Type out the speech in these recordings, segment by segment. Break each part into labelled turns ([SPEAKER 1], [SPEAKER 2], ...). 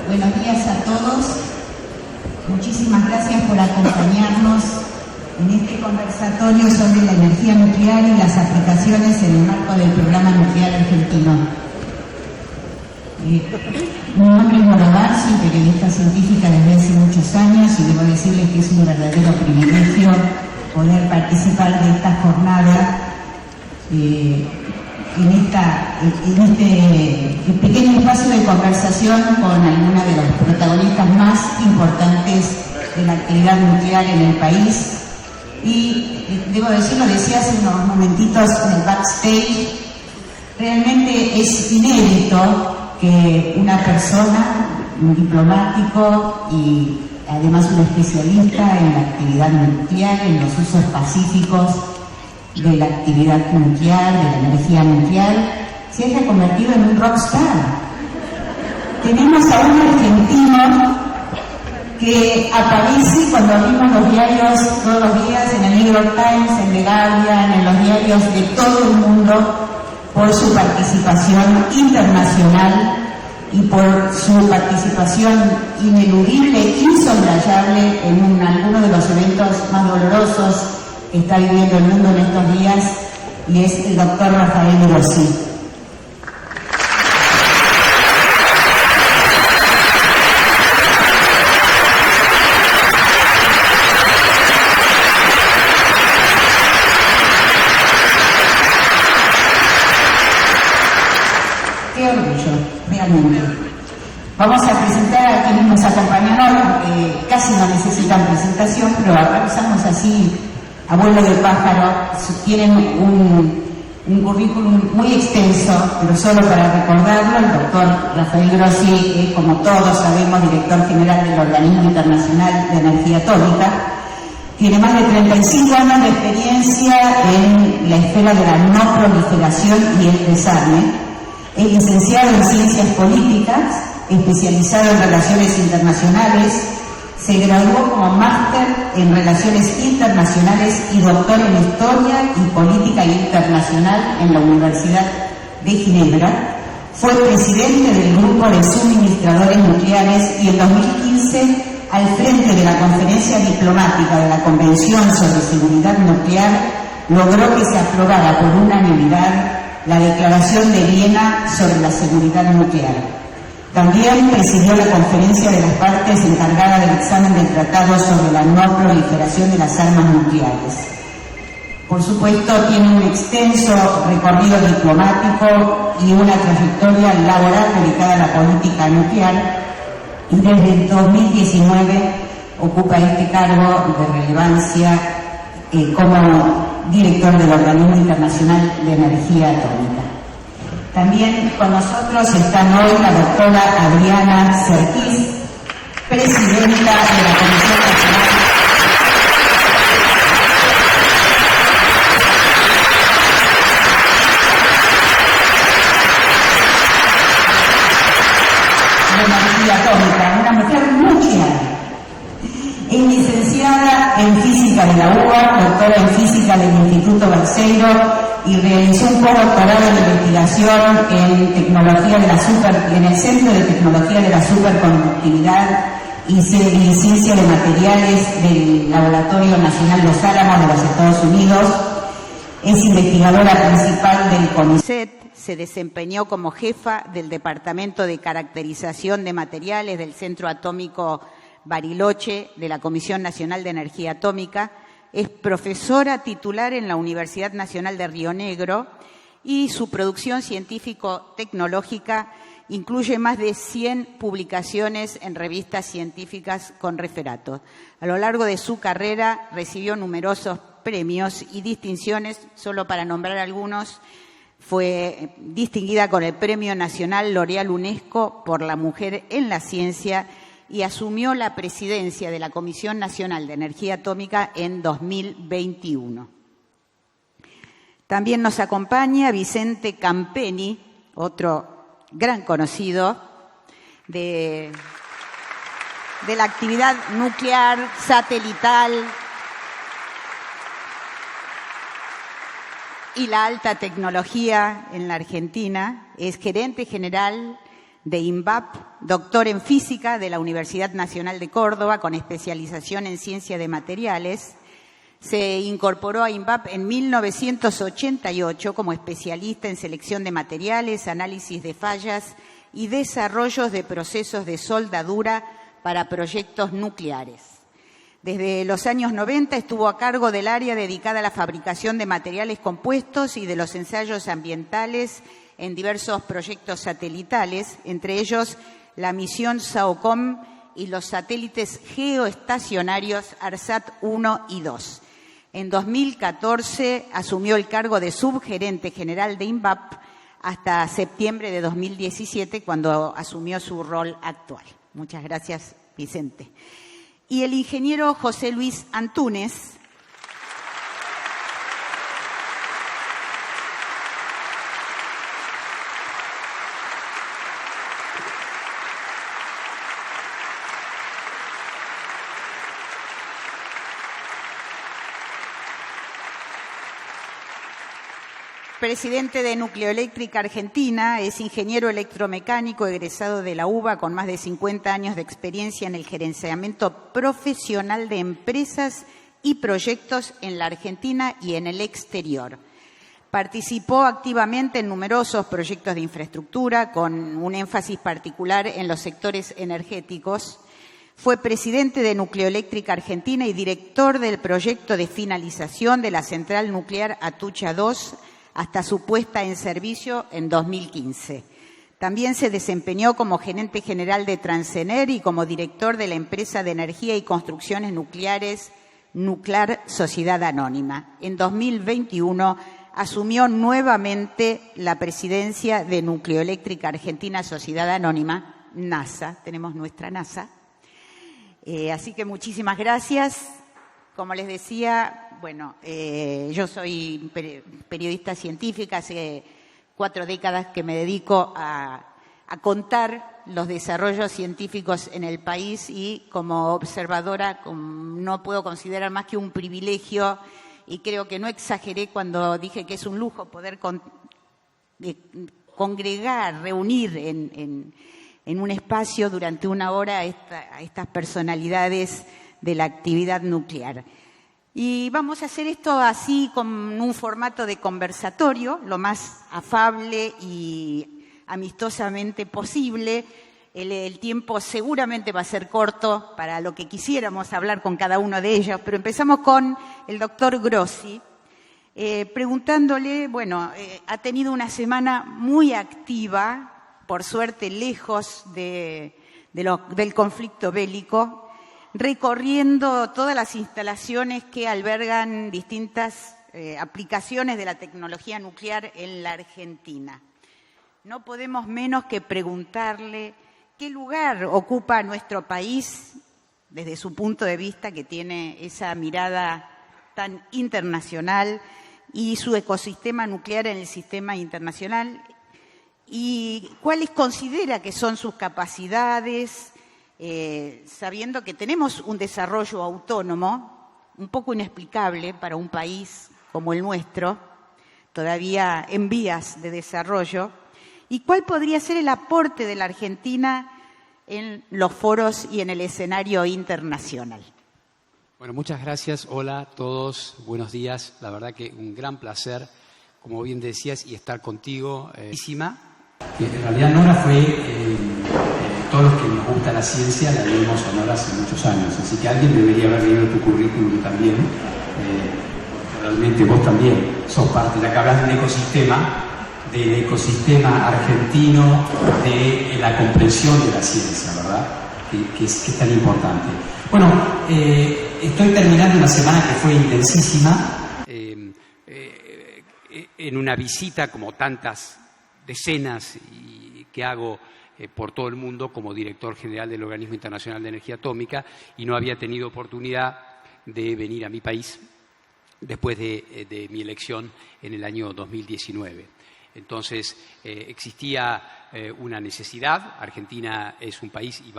[SPEAKER 1] Buenos días a todos. Muchísimas gracias por acompañarnos en este conversatorio sobre la energía nuclear y las aplicaciones en el marco del Programa Nuclear Argentino. Mi nombre es Mora Bar, soy periodista científica desde hace muchos años y debo decirles que es un verdadero privilegio poder participar de esta jornada en este pequeño espacio de conversación con alguna de los protagonistas más importantes de la actividad nuclear en el país. Y debo decirlo, decía hace unos momentitos en el backstage, realmente es inédito que una persona, un diplomático y además un especialista en la actividad nuclear, en los usos pacíficos de la actividad nuclear, de la energía nuclear, se haya convertido en un rockstar. Tenemos a un argentino que aparece cuando abrimos los diarios todos los días, en el New York Times, en The Guardian, en los diarios de todo el mundo, por su participación internacional y por su participación ineludible e insoslayable en alguno de los eventos más dolorosos que está viviendo el mundo en estos días, y es el doctor Rafael Grossi. Qué orgullo, realmente. Vamos a presentar a quienes nos acompañan hoy, porque casi no necesitan presentación, pero usamos así a vuelo de pájaro. Tienen un currículum muy extenso, pero solo para recordarlo, el doctor Rafael Grossi es, como todos sabemos, director general del Organismo Internacional de Energía Atómica. Tiene más de 35 años de experiencia en la esfera de la no proliferación y el desarme. Es licenciado en Ciencias Políticas, especializado en Relaciones Internacionales. Se graduó como máster en Relaciones Internacionales y doctor en Historia y Política Internacional en la Universidad de Ginebra. Fue presidente del Grupo de Suministradores Nucleares y en 2015, al frente de la Conferencia Diplomática de la Convención sobre Seguridad Nuclear, logró que se aprobara por unanimidad la Declaración de Viena sobre la seguridad nuclear. También presidió la conferencia de las partes encargada del examen del Tratado sobre la no proliferación de las armas nucleares. Por supuesto, tiene un extenso recorrido diplomático y una trayectoria laboral dedicada a la política nuclear, y desde el 2019 ocupa este cargo de relevancia como director del Organismo Internacional de Energía Atómica. También con nosotros están hoy la doctora Adriana Serkis, presidenta de la Comisión Nacional de Energía Atómica, una mujer nuclear. Es licenciada en Física de la UBA, doctora en Física del Instituto Balseiro, y realizó un postdoctorado en investigación en tecnología de la en el Centro de Tecnología de la Superconductividad y Ciencia de Materiales del Laboratorio Nacional Los Álamos de los Estados Unidos. Es investigadora principal del CONICET. Se desempeñó como jefa del Departamento de Caracterización de Materiales del Centro Atómico Bariloche de la Comisión Nacional de Energía Atómica. Es profesora titular en la Universidad Nacional de Río Negro y su producción científico-tecnológica incluye más de 100 publicaciones en revistas científicas con referatos. A lo largo de su carrera recibió numerosos premios y distinciones. Solo para nombrar algunos, fue distinguida con el Premio Nacional L'Oréal UNESCO por la mujer en la ciencia y asumió la presidencia de la Comisión Nacional de Energía Atómica en 2021. También nos acompaña Vicente Campeni, otro gran conocido de la actividad nuclear, satelital y la alta tecnología en la Argentina. Es gerente general de INVAP, doctor en física de la Universidad Nacional de Córdoba, con especialización en ciencia de materiales. Se incorporó a INVAP en 1988 como especialista en selección de materiales, análisis de fallas y desarrollos de procesos de soldadura para proyectos nucleares. Desde los años 90 estuvo a cargo del área dedicada a la fabricación de materiales compuestos y de los ensayos ambientales en diversos proyectos satelitales, entre ellos la misión SAOCOM y los satélites geoestacionarios ARSAT-1 y 2. En 2014 asumió el cargo de subgerente general de INVAP hasta septiembre de 2017, cuando asumió su rol actual. Muchas gracias, Vicente. Y el ingeniero José Luis Antúnez, presidente de Nucleoeléctrica Argentina, es ingeniero electromecánico egresado de la UBA con más de 50 años de experiencia en el gerenciamiento profesional de empresas y proyectos en la Argentina y en el exterior. Participó activamente en numerosos proyectos de infraestructura con un énfasis particular en los sectores energéticos. Fue presidente de Nucleoeléctrica Argentina y director del proyecto de finalización de la central nuclear Atucha 2 hasta su puesta en servicio en 2015. También se desempeñó como gerente general de Transener y como director de la empresa de energía y construcciones nucleares Nuclar Sociedad Anónima. En 2021 asumió nuevamente la presidencia de Nucleoeléctrica Argentina Sociedad Anónima, NASA, tenemos nuestra NASA. Así que muchísimas gracias. Como les decía, bueno, yo soy periodista científica, hace 4 décadas que me dedico a contar los desarrollos científicos en el país y como observadora no puedo considerar más que un privilegio, y creo que no exageré cuando dije que es un lujo poder congregar, reunir en un espacio durante una hora a estas personalidades de la actividad nuclear. Y vamos a hacer esto así con un formato de conversatorio, lo más afable y amistosamente posible. El tiempo seguramente va a ser corto para lo que quisiéramos hablar con cada uno de ellos, pero empezamos con el doctor Grossi, preguntándole, bueno, ha tenido una semana muy activa, por suerte lejos del conflicto bélico, recorriendo todas las instalaciones que albergan distintas aplicaciones de la tecnología nuclear en la Argentina. No podemos menos que preguntarle qué lugar ocupa nuestro país desde su punto de vista, que tiene esa mirada tan internacional, y su ecosistema nuclear en el sistema internacional, y cuáles considera que son sus capacidades, sabiendo que tenemos un desarrollo autónomo un poco inexplicable para un país como el nuestro, todavía en vías de desarrollo, y cuál podría ser el aporte de la Argentina en los foros y en el escenario internacional.
[SPEAKER 2] Bueno, muchas gracias. Hola a todos, buenos días. La verdad que un gran placer, como bien decías, y estar contigo. Que en realidad Nora fue... todos los que nos gusta la ciencia la leímos a Nora hace muchos años, así que alguien debería haber leído tu currículum también. Realmente vos también sos parte, ya que hablas del ecosistema argentino, de la comprensión de la ciencia, ¿verdad? Que es tan importante. Bueno, estoy terminando una semana que fue intensísima. En una visita, como tantas decenas que hago por todo el mundo como director general del Organismo Internacional de Energía Atómica, y no había tenido oportunidad de venir a mi país después de mi elección en el año 2019. Entonces, existía una necesidad. Argentina es un país, y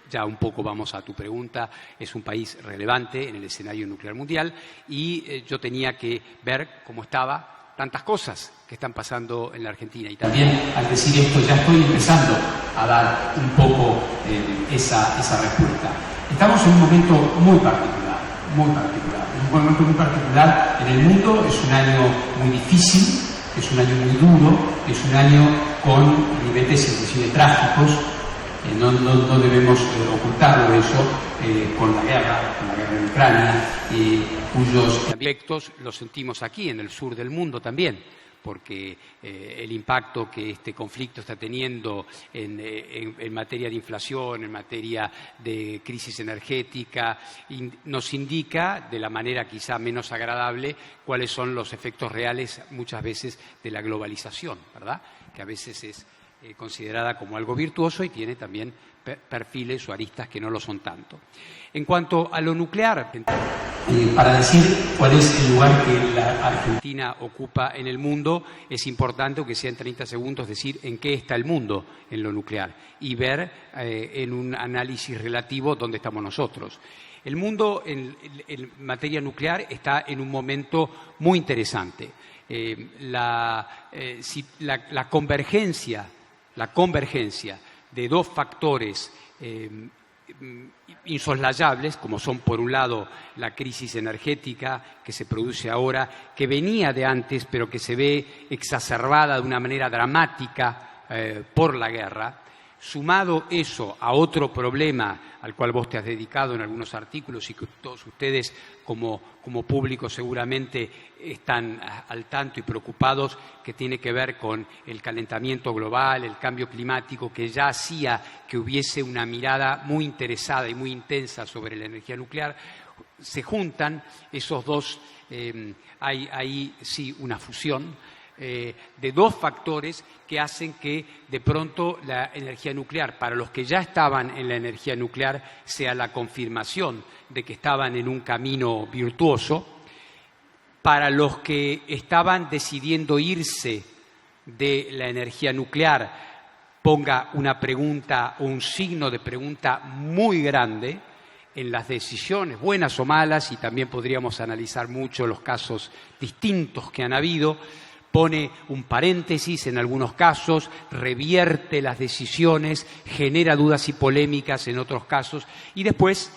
[SPEAKER 2] ya un poco vamos a tu pregunta, es un país relevante en el escenario nuclear mundial, y yo tenía que ver cómo estaba tantas cosas que están pasando en la Argentina. Y también, al decir esto, ya estoy empezando a dar un poco esa respuesta. Estamos en un momento muy particular, es un momento muy particular en el mundo. Es un año muy difícil, es un año muy duro, es un año con niveles inclusive trágicos. No debemos ocultarlo eso, con la guerra en Ucrania, cuyos efectos los sentimos aquí en el sur del mundo también, porque el impacto que este conflicto está teniendo en materia de inflación, en materia de crisis energética, nos indica, de la manera quizá menos agradable, cuáles son los efectos reales muchas veces de la globalización, ¿verdad? Que a veces es considerada como algo virtuoso y tiene también perfiles o aristas que no lo son tanto. En cuanto a lo nuclear, para decir cuál es el lugar que la Argentina ocupa en el mundo, es importante, aunque sea en 30 segundos, decir en qué está el mundo en lo nuclear y ver en un análisis relativo dónde estamos nosotros. El mundo en materia nuclear está en un momento muy interesante. La convergencia de dos factores insoslayables, como son, por un lado, la crisis energética que se produce ahora, que venía de antes, pero que se ve exacerbada de una manera dramática por la guerra. Sumado eso a otro problema al cual vos te has dedicado en algunos artículos y que todos ustedes como público seguramente están al tanto y preocupados, que tiene que ver con el calentamiento global, el cambio climático, que ya hacía que hubiese una mirada muy interesada y muy intensa sobre la energía nuclear. Se juntan esos dos, hay ahí sí una fusión de dos factores que hacen que de pronto la energía nuclear, para los que ya estaban en la energía nuclear, sea la confirmación de que estaban en un camino virtuoso. Para los que estaban decidiendo irse de la energía nuclear, ponga una pregunta o un signo de pregunta muy grande en las decisiones, buenas o malas, y también podríamos analizar mucho los casos distintos que han habido. Pone un paréntesis en algunos casos, revierte las decisiones, genera dudas y polémicas en otros casos, y después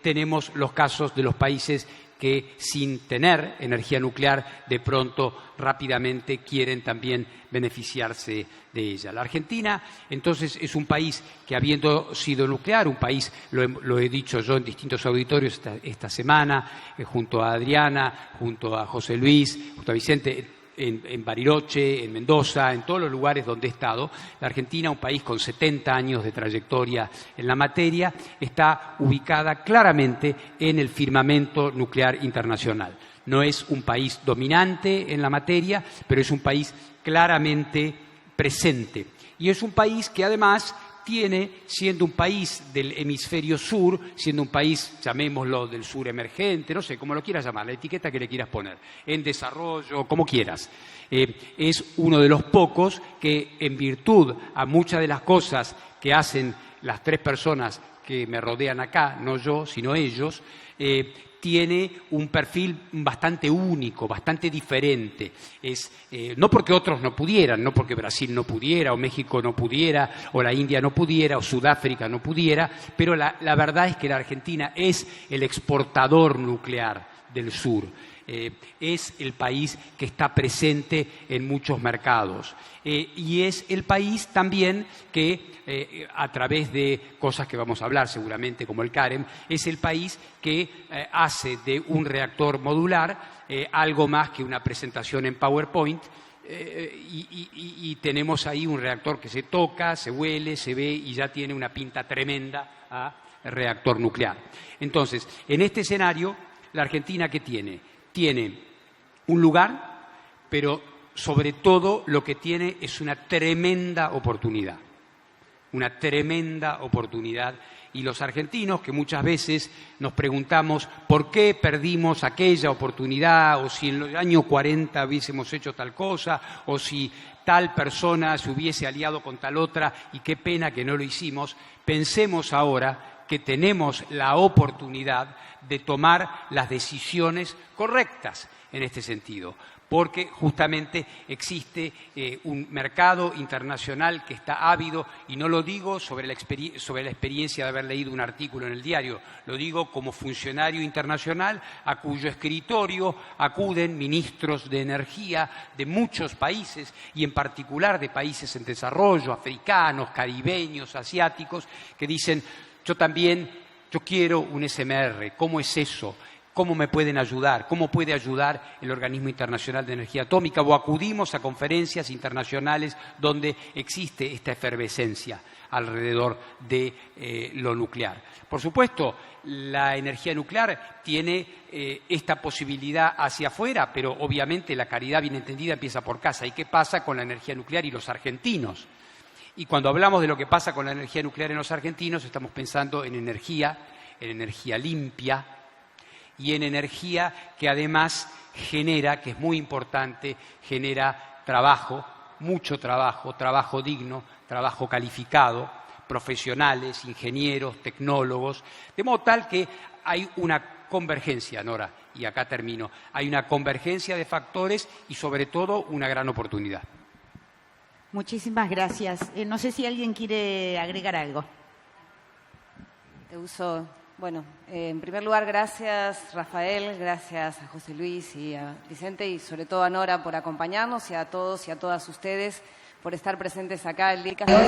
[SPEAKER 2] tenemos los casos de los países que sin tener energía nuclear de pronto rápidamente quieren también beneficiarse de ella. La Argentina entonces es un país que, habiendo sido nuclear, un país, lo he dicho yo en distintos auditorios esta semana, junto a Adriana, junto a José Luis, junto a Vicente, en Bariloche, en Mendoza, en todos los lugares donde he estado. La Argentina, un país con 70 años de trayectoria en la materia, está ubicada claramente en el firmamento nuclear internacional. No es un país dominante en la materia, pero es un país claramente presente. Y es un país que además tiene, siendo un país del hemisferio sur, siendo un país, llamémoslo, del sur emergente, no sé, como lo quieras llamar, la etiqueta que le quieras poner, en desarrollo, como quieras. Es uno de los pocos que, en virtud a muchas de las cosas que hacen las tres personas que me rodean acá, no yo, sino ellos, tiene un perfil bastante único, bastante diferente. No porque otros no pudieran, no porque Brasil no pudiera, o México no pudiera, o la India no pudiera, o Sudáfrica no pudiera, pero la verdad es que la Argentina es el exportador nuclear del sur. Es el país que está presente en muchos mercados y es el país también que a través de cosas que vamos a hablar seguramente como el CAREM, es el país que hace de un reactor modular algo más que una presentación en PowerPoint. Y tenemos ahí un reactor que se toca, se huele, se ve y ya tiene una pinta tremenda a reactor nuclear. Entonces, en este escenario, la Argentina, ¿qué tiene? Tiene un lugar, pero sobre todo lo que tiene es una tremenda oportunidad. Una tremenda oportunidad. Y los argentinos, que muchas veces nos preguntamos por qué perdimos aquella oportunidad, o si en los años 40 hubiésemos hecho tal cosa, o si tal persona se hubiese aliado con tal otra, y qué pena que no lo hicimos, pensemos ahora que tenemos la oportunidad de tomar las decisiones correctas en este sentido. porque justamente existe un mercado internacional que está ávido, y no lo digo sobre la experiencia de haber leído un artículo en el diario, lo digo como funcionario internacional a cuyo escritorio acuden ministros de energía de muchos países, y en particular de países en desarrollo, africanos, caribeños, asiáticos, que dicen: yo quiero un SMR, ¿cómo es eso? ¿Cómo me pueden ayudar? ¿Cómo puede ayudar el Organismo Internacional de Energía Atómica? O acudimos a conferencias internacionales donde existe esta efervescencia alrededor de lo nuclear. Por supuesto, la energía nuclear tiene esta posibilidad hacia afuera, pero obviamente la caridad bien entendida empieza por casa. ¿Y qué pasa con la energía nuclear y los argentinos? Y cuando hablamos de lo que pasa con la energía nuclear en los argentinos, estamos pensando en energía limpia, y en energía que además genera, que es muy importante, genera trabajo, mucho trabajo, trabajo digno, trabajo calificado, profesionales, ingenieros, tecnólogos, de modo tal que hay una convergencia, Nora, y acá termino, hay una convergencia de factores y sobre todo una gran oportunidad.
[SPEAKER 3] Muchísimas gracias. No sé si alguien quiere agregar algo.
[SPEAKER 4] Bueno, en primer lugar, gracias Rafael, gracias a José Luis y a Vicente, y sobre todo a Nora por acompañarnos, y a todos y a todas ustedes por estar presentes acá el día de hoy.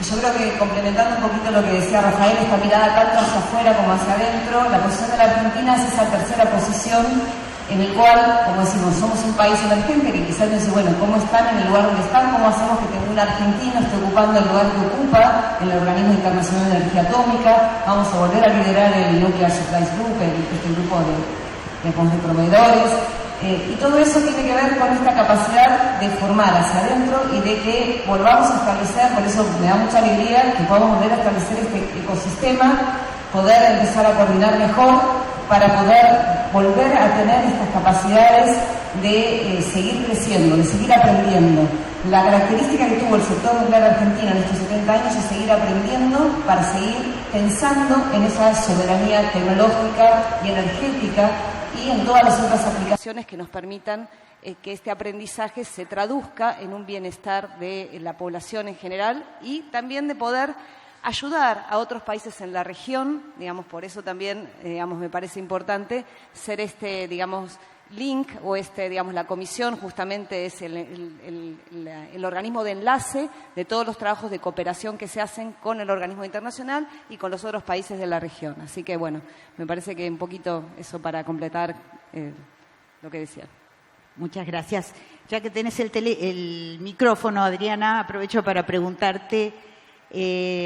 [SPEAKER 5] Yo creo que, complementando un poquito lo que decía Rafael, esta mirada tanto hacia afuera como hacia adentro, la posición de la Argentina es esa tercera posición en el cual, como decimos, somos un país emergente que quizás dice, bueno, ¿cómo están en el lugar donde están? ¿Cómo hacemos que un argentino esté ocupando el lugar que ocupa en el Organismo Internacional de Energía Atómica? Vamos a volver a liderar el Nuclear Supplies Group, este grupo de proveedores. Y todo eso tiene que ver con esta capacidad de formar hacia adentro y de que volvamos a establecer, por eso me da mucha alegría que podamos volver a establecer este ecosistema, poder empezar a coordinar mejor para poder volver a tener estas capacidades de seguir creciendo, de seguir aprendiendo. La característica que tuvo el sector nuclear argentino en estos 70 años es seguir aprendiendo para seguir pensando en esa soberanía tecnológica y energética y en todas las otras aplicaciones
[SPEAKER 4] que nos permitan que este aprendizaje se traduzca en un bienestar de la población en general, y también de poder ayudar a otros países en la región, digamos, por eso también, me parece importante ser link o la comisión justamente es el organismo de enlace de todos los trabajos de cooperación que se hacen con el organismo internacional y con los otros países de la región. Así que, bueno, me parece que un poquito eso para completar lo que decía.
[SPEAKER 3] Muchas gracias. Ya que tenés el micrófono, Adriana, aprovecho para preguntarte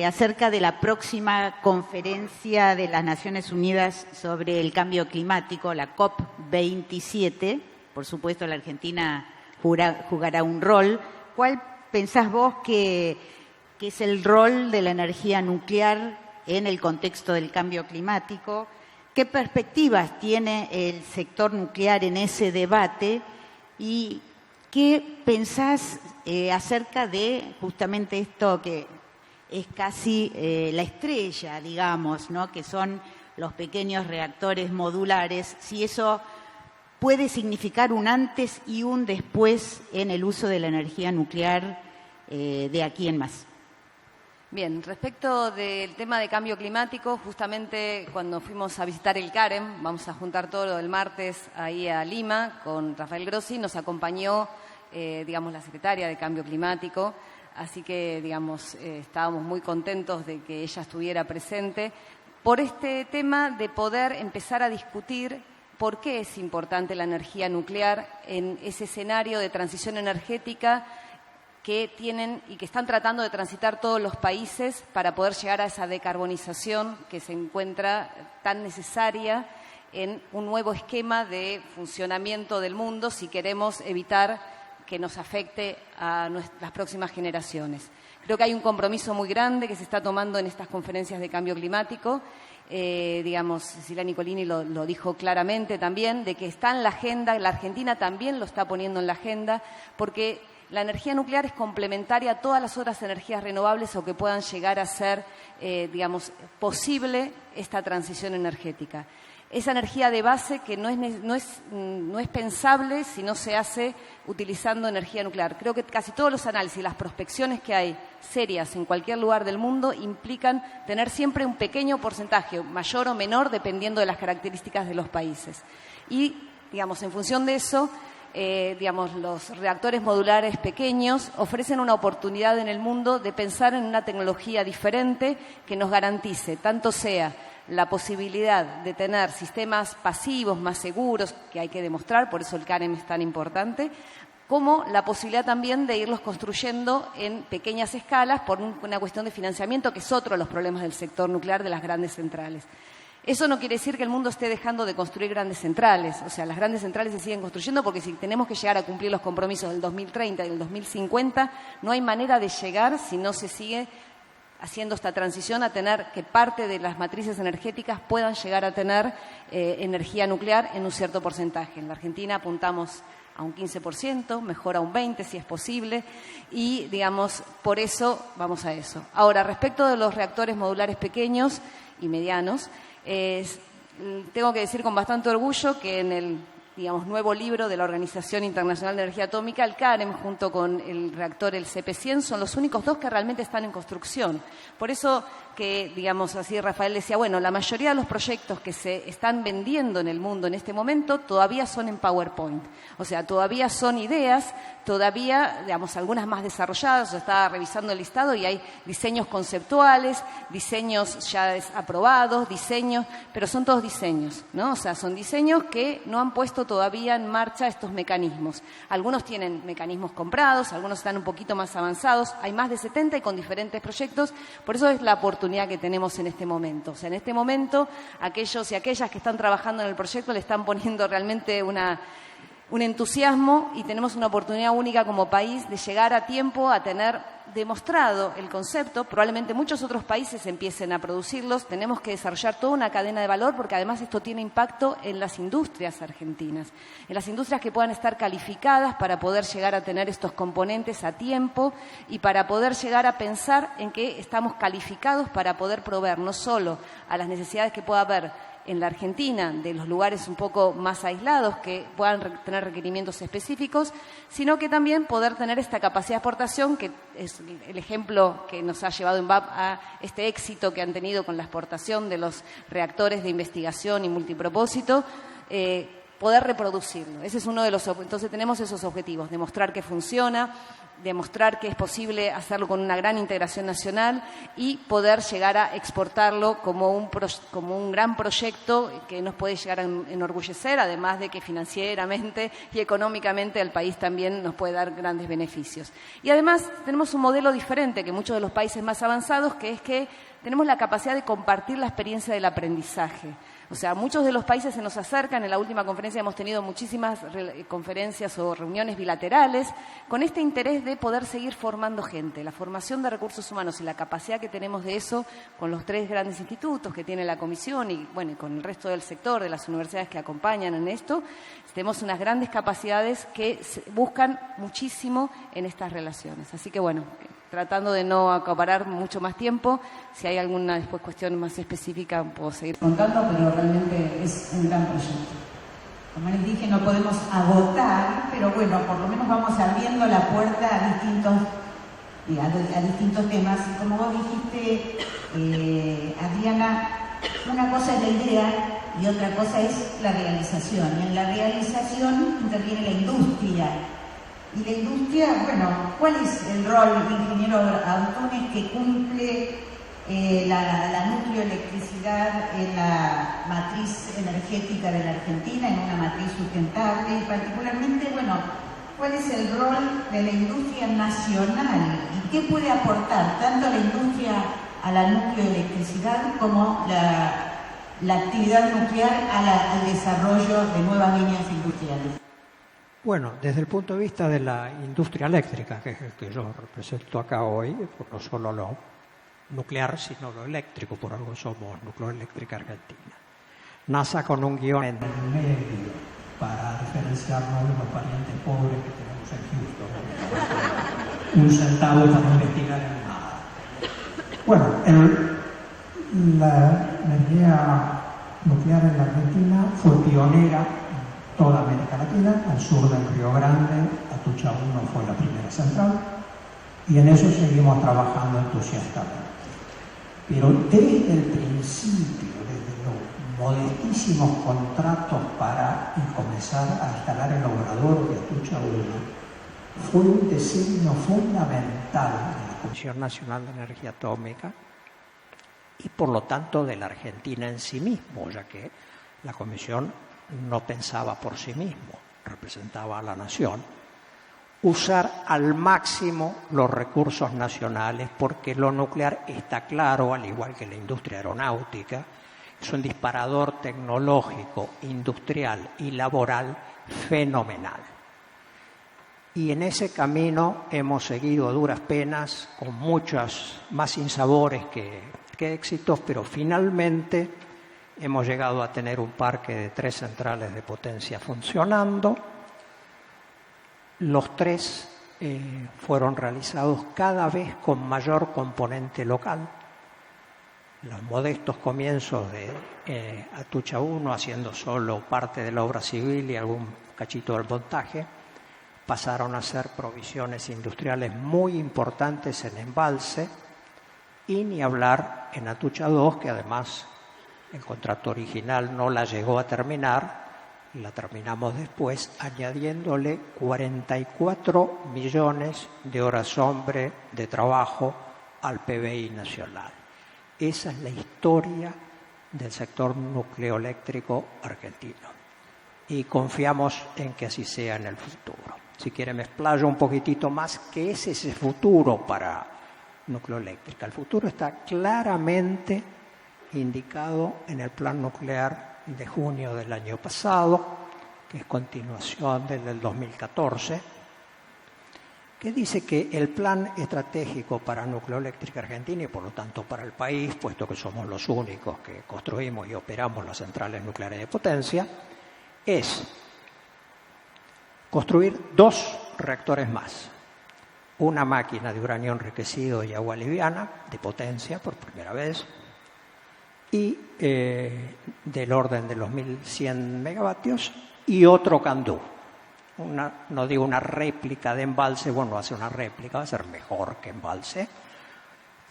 [SPEAKER 3] acerca de la próxima conferencia de las Naciones Unidas sobre el cambio climático, la COP27. Por supuesto, la Argentina jugará un rol. ¿Cuál pensás vos que es el rol de la energía nuclear en el contexto del cambio climático? ¿Qué perspectivas tiene el sector nuclear en ese debate? ¿Y qué pensás acerca de justamente esto que es casi la estrella, digamos, ¿no?, que son los pequeños reactores modulares, si eso puede significar un antes y un después en el uso de la energía nuclear de aquí en más?
[SPEAKER 4] Bien, respecto del tema de cambio climático, justamente cuando fuimos a visitar el CAREM, vamos a juntar todo el martes ahí a Lima con Rafael Grossi, nos acompañó, la secretaria de Cambio Climático. Así que, estábamos muy contentos de que ella estuviera presente por este tema de poder empezar a discutir por qué es importante la energía nuclear en ese escenario de transición energética que tienen y que están tratando de transitar todos los países para poder llegar a esa decarbonización que se encuentra tan necesaria en un nuevo esquema de funcionamiento del mundo si queremos evitar que nos afecte a las próximas generaciones. Creo que hay un compromiso muy grande que se está tomando en estas conferencias de cambio climático. Cecilia Nicolini lo dijo claramente también, de que está en la agenda, la Argentina también lo está poniendo en la agenda, porque la energía nuclear es complementaria a todas las otras energías renovables o que puedan llegar a ser, posible esta transición energética. esa energía de base que no es pensable si no se hace utilizando energía nuclear. Creo que casi todos los análisis, las prospecciones que hay serias en cualquier lugar del mundo implican tener siempre un pequeño porcentaje, mayor o menor, dependiendo de las características de los países. Y, digamos, en función de eso, los reactores modulares pequeños ofrecen una oportunidad en el mundo de pensar en una tecnología diferente que nos garantice, tanto sea la posibilidad de tener sistemas pasivos más seguros, que hay que demostrar, por eso el CAREM es tan importante, como la posibilidad también de irlos construyendo en pequeñas escalas por una cuestión de financiamiento, que es otro de los problemas del sector nuclear de las grandes centrales. Eso no quiere decir que el mundo esté dejando de construir grandes centrales. O sea, las grandes centrales se siguen construyendo porque si tenemos que llegar a cumplir los compromisos del 2030 y del 2050, no hay manera de llegar si no se sigue haciendo esta transición a tener que parte de las matrices energéticas puedan llegar a tener energía nuclear en un cierto porcentaje. En la Argentina apuntamos a un 15%, mejor a un 20% si es posible, y, digamos, por eso vamos a eso. Ahora, respecto de los reactores modulares pequeños y medianos, tengo que decir con bastante orgullo que en el, digamos, nuevo libro de la Organización Internacional de Energía Atómica, el CAREM, junto con el reactor, el CP100, son los únicos dos que realmente están en construcción. Por eso que, digamos así, Rafael decía, bueno, la mayoría de los proyectos que se están vendiendo en el mundo en este momento todavía son en PowerPoint. O sea, todavía son ideas, todavía, digamos, algunas más desarrolladas. Yo estaba revisando el listado y hay diseños conceptuales, diseños ya aprobados, diseños, pero son todos diseños, ¿no? O sea, son diseños que no han puesto todavía en marcha estos mecanismos. Algunos tienen mecanismos comprados, algunos están un poquito más avanzados, hay más de 70 y con diferentes proyectos, por eso es la oportunidad que tenemos en este momento. O sea, en este momento, aquellos y aquellas que están trabajando en el proyecto le están poniendo realmente un entusiasmo y tenemos una oportunidad única como país de llegar a tiempo a tener demostrado el concepto. Probablemente muchos otros países empiecen a producirlos. Tenemos que desarrollar toda una cadena de valor porque además esto tiene impacto en las industrias argentinas, en las industrias que puedan estar calificadas para poder llegar a tener estos componentes a tiempo y para poder llegar a pensar en que estamos calificados para poder proveer no solo a las necesidades que pueda haber en la Argentina, de los lugares un poco más aislados que puedan tener requerimientos específicos, sino que también poder tener esta capacidad de exportación, que es el ejemplo que nos ha llevado en VAP a este éxito que han tenido con la exportación de los reactores de investigación y multipropósito, poder reproducirlo. Ese es uno de los. Entonces tenemos esos objetivos, demostrar que funciona, demostrar que es posible hacerlo con una gran integración nacional y poder llegar a exportarlo como un gran proyecto que nos puede llegar a enorgullecer, además de que financieramente y económicamente al país también nos puede dar grandes beneficios. Y además tenemos un modelo diferente que muchos de los países más avanzados, que es que tenemos la capacidad de compartir la experiencia del aprendizaje. O sea, muchos de los países se nos acercan. En la última conferencia hemos tenido muchísimas conferencias o reuniones bilaterales con este interés de poder seguir formando gente. La formación de recursos humanos y la capacidad que tenemos de eso con los 3 grandes institutos que tiene la Comisión y, bueno, y con el resto del sector, de las universidades que acompañan en esto, tenemos unas grandes capacidades que buscan muchísimo en estas relaciones. Así que, bueno, tratando de no acaparar mucho más tiempo, si hay alguna después cuestión más específica puedo seguir
[SPEAKER 1] contando, pero realmente es un gran proyecto. Como les dije, no podemos agotar, pero bueno, por lo menos vamos abriendo la puerta a distintos temas. Y como vos dijiste, Adriana, una cosa es la idea y otra cosa es la realización. Y en la realización interviene la industria. Y la industria, bueno, ¿cuál es el rol del ingeniero Antunes que cumple la nucleoelectricidad en la matriz energética de la Argentina, en una matriz sustentable? Y particularmente, bueno, ¿cuál es el rol de la industria nacional? ¿Y qué puede aportar tanto la industria a la nucleoelectricidad como la actividad nuclear al desarrollo de nuevas líneas industriales?
[SPEAKER 6] Bueno, desde el punto de vista de la industria eléctrica, que es el que yo represento acá hoy, no solo lo nuclear, sino lo eléctrico, por algo somos Nucleoeléctrica Argentina. NASA con un guión en el medio para diferenciarnos de los parientes pobres que tenemos en Houston. Un centavo para investigar en nada. Bueno, la energía nuclear en la Argentina fue pionera en toda América Latina. Al sur del Río Grande, Atucha 1 fue la primera central, y en eso seguimos trabajando entusiastamente. Pero desde el principio, desde los modestísimos contratos para comenzar a instalar el obrador de Atucha 1, fue un diseño fundamental de la Comisión Nacional de Energía Atómica y por lo tanto de la Argentina en sí mismo, ya que la Comisión no pensaba por sí mismo, representaba a la nación, usar al máximo los recursos nacionales, porque lo nuclear está claro, al igual que la industria aeronáutica, es un disparador tecnológico, industrial y laboral fenomenal. Y en ese camino hemos seguido a duras penas, con muchos más sinsabores que éxitos, pero finalmente hemos llegado a tener un parque de 3 centrales de potencia funcionando. Los 3 fueron realizados cada vez con mayor componente local. Los modestos comienzos de Atucha 1, haciendo solo parte de la obra civil y algún cachito del montaje, pasaron a ser provisiones industriales muy importantes en embalse, y ni hablar en Atucha 2, que además el contrato original no la llegó a terminar, la terminamos después, añadiéndole 44 millones de horas hombre de trabajo al PBI nacional. Esa es la historia del sector nucleoeléctrico argentino, y confiamos en que así sea en el futuro. Si quiere me explayo un poquitito más, ¿qué es ese futuro para nucleoeléctrica? El futuro está claramente indicado en el plan nuclear de junio del año pasado, que es continuación del 2014, que dice que el plan estratégico para nucleoeléctrica argentina, y por lo tanto para el país, puesto que somos los únicos que construimos y operamos las centrales nucleares de potencia, es construir 2 reactores más. Una máquina de uranio enriquecido y agua liviana, de potencia por primera vez, y del orden de los 1100 megavatios, y otro CANDU. No digo una réplica de embalse, bueno, va a ser una réplica, va a ser mejor que embalse.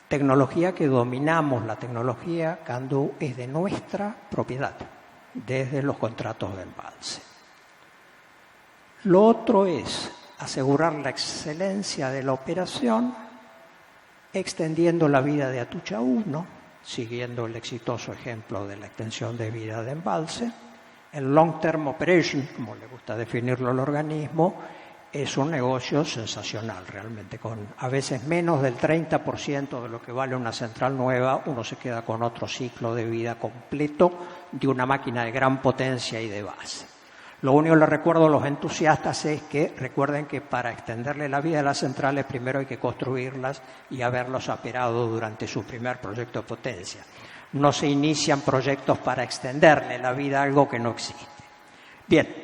[SPEAKER 6] Tecnología que dominamos, la tecnología CANDU es de nuestra propiedad, desde los contratos de embalse. Lo otro es asegurar la excelencia de la operación, extendiendo la vida de Atucha 1, siguiendo el exitoso ejemplo de la extensión de vida de embalse. El long term operation, como le gusta definirlo al organismo, es un negocio sensacional realmente. Con a veces menos del 30% de lo que vale una central nueva, uno se queda con otro ciclo de vida completo de una máquina de gran potencia y de base. Lo único que les recuerdo a los entusiastas es que recuerden que para extenderle la vida de las centrales primero hay que construirlas y haberlos operado durante su primer proyecto de potencia. No se inician proyectos para extenderle la vida a algo que no existe. Bien,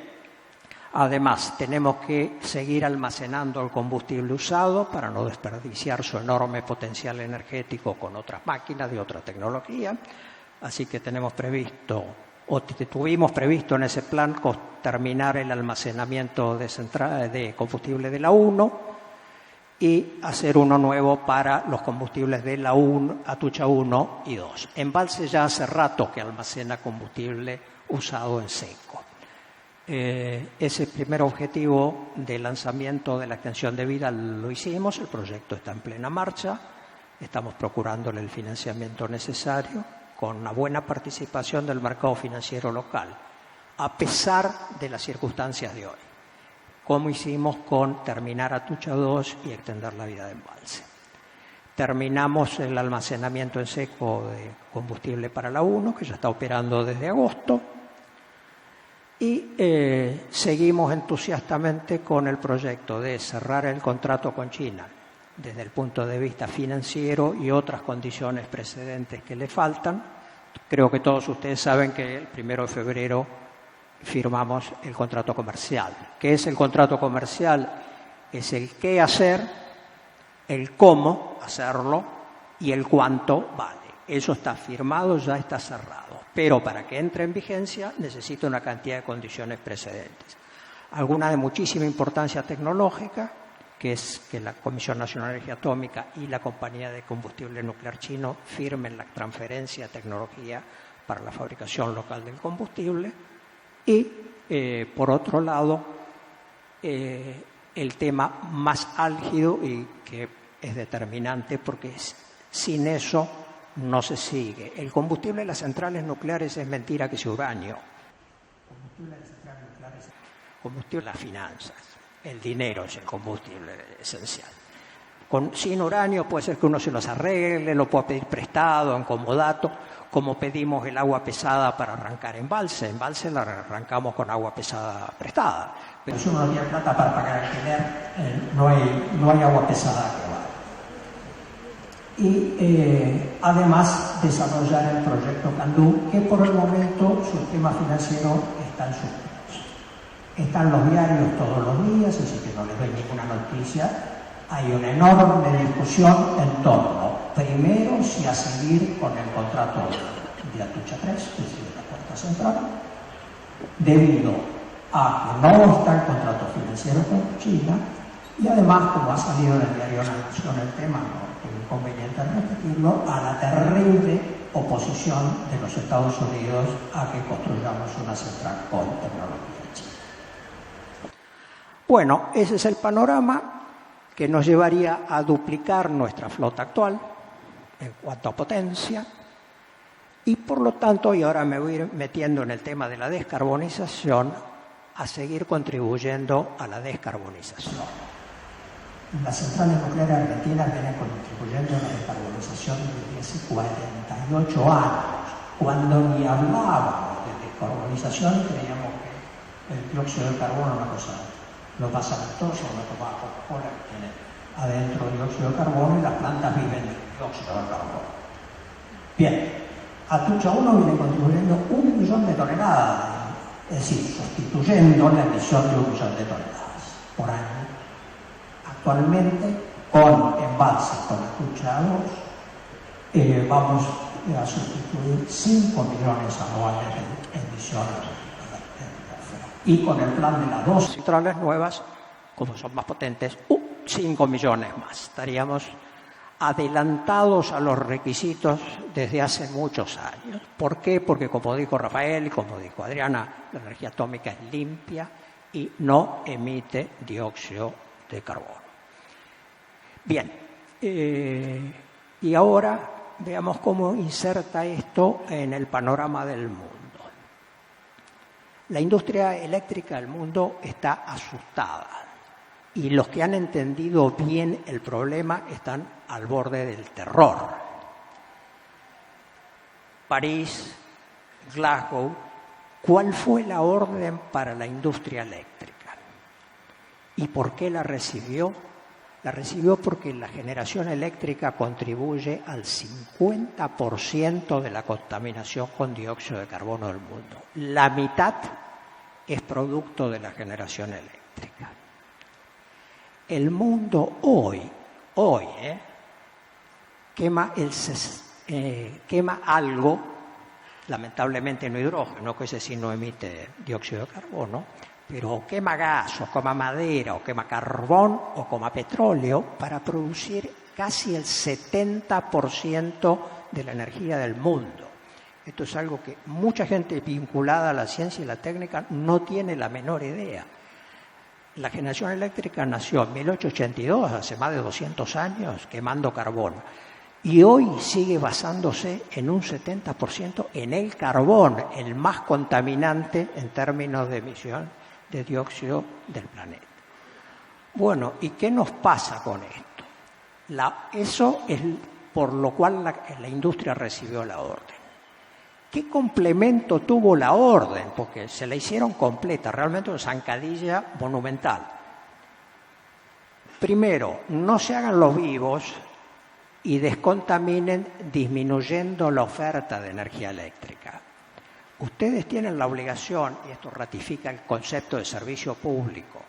[SPEAKER 6] además tenemos que seguir almacenando el combustible usado para no desperdiciar su enorme potencial energético con otras máquinas de otra tecnología. Así que tuvimos previsto en ese plan terminar el almacenamiento de combustible de la 1 y hacer uno nuevo para los combustibles de la 1, Atucha 1 y 2. Embalse ya hace rato que almacena combustible usado en seco. Ese primer objetivo de lanzamiento de la extensión de vida lo hicimos, el proyecto está en plena marcha, estamos procurándole el financiamiento necesario con una buena participación del mercado financiero local, a pesar de las circunstancias de hoy, como hicimos con terminar Atucha 2 y extender la vida de embalse. Terminamos el almacenamiento en seco de combustible para la 1, que ya está operando desde agosto, y seguimos entusiastamente con el proyecto de cerrar el contrato con China desde el punto de vista financiero y otras condiciones precedentes que le faltan. Creo que todos ustedes saben que el 1 de febrero firmamos el contrato comercial. ¿Qué es el contrato comercial? Es el qué hacer, el cómo hacerlo y el cuánto vale. Eso está firmado, ya está cerrado. pero para que entre en vigencia necesita una cantidad de condiciones precedentes. Algunas de muchísima importancia tecnológica, que es que la Comisión Nacional de Energía Atómica y la Compañía de Combustible Nuclear Chino firmen la transferencia de tecnología para la fabricación local del combustible. Y, por otro lado, el tema más álgido y que es determinante porque sin eso no se sigue. El combustible de las centrales nucleares es mentira que sea uranio. El combustible de las centrales nucleares es combustible de las finanzas. El dinero es el combustible esencial. Sin uranio puede ser que uno se los arregle, lo pueda pedir prestado, en comodato, como pedimos el agua pesada para arrancar embalse. Embalse la arrancamos con agua pesada prestada. Pero si uno no tiene plata para pagar alquiler, no hay agua pesada que va. Y además desarrollar el proyecto Candú, que por el momento su tema financiero está en suspenso. Están los diarios todos los días, así que no les doy ninguna noticia. Hay una enorme discusión en torno, primero, si a seguir con el contrato de Atucha 3, es decir, de la cuarta central, debido a que no está el contrato financiero con China, y además, como ha salido en el diario La Nación el tema, no tengo inconveniente en repetirlo, a la terrible oposición de los Estados Unidos a que construyamos una central con tecnología china. Bueno, ese es el panorama que nos llevaría a duplicar nuestra flota actual en cuanto a potencia y por lo tanto, y ahora me voy a ir metiendo en el tema de la descarbonización, a seguir contribuyendo a la descarbonización. Las centrales nucleares argentinas vienen contribuyendo a la descarbonización desde hace 48 años. Cuando ni hablábamos de descarbonización, creíamos que el dióxido de carbono era una cosa lo pasa ventoso, lo tomaba Coca-Cola, que tiene adentro dióxido de carbono y las plantas viven de dióxido de carbono. Bien, Atucha 1 viene contribuyendo 1 millón de toneladas, es decir, sustituyendo la emisión de 1 millón de toneladas por año. Actualmente, con embalses con Atucha 2, vamos a sustituir 5 millones anuales de emisiones. Y con el plan de las 2 centrales nuevas, como son más potentes, 5 millones más. Estaríamos adelantados a los requisitos desde hace muchos años. ¿Por qué? Porque, como dijo Rafael y como dijo Adriana, la energía atómica es limpia y no emite dióxido de carbono. Bien, y ahora veamos cómo inserta esto en el panorama del mundo. La industria eléctrica del mundo está asustada y los que han entendido bien el problema están al borde del terror. París, Glasgow, ¿cuál fue la orden para la industria eléctrica? ¿Y por qué la recibió? La recibió porque la generación eléctrica contribuye al 50% de la contaminación con dióxido de carbono del mundo. La mitad es producto de la generación eléctrica. El mundo hoy quema algo, lamentablemente no hidrógeno, que ese sí no emite dióxido de carbono, pero quema gas, o quema madera, o quema carbón, o quema petróleo, para producir casi el 70% de la energía del mundo. Esto es algo que mucha gente vinculada a la ciencia y la técnica no tiene la menor idea. La generación eléctrica nació en 1882, hace más de 200 años, quemando carbón. Y hoy sigue basándose en un 70% en el carbón, el más contaminante en términos de emisión de dióxido del planeta. Bueno, ¿y qué nos pasa con esto? Eso es por lo cual la industria recibió la orden. ¿Qué complemento tuvo la orden? Porque se la hicieron completa, realmente una zancadilla monumental. Primero, no se hagan los vivos y descontaminen disminuyendo la oferta de energía eléctrica. Ustedes tienen la obligación, y esto ratifica el concepto de servicio público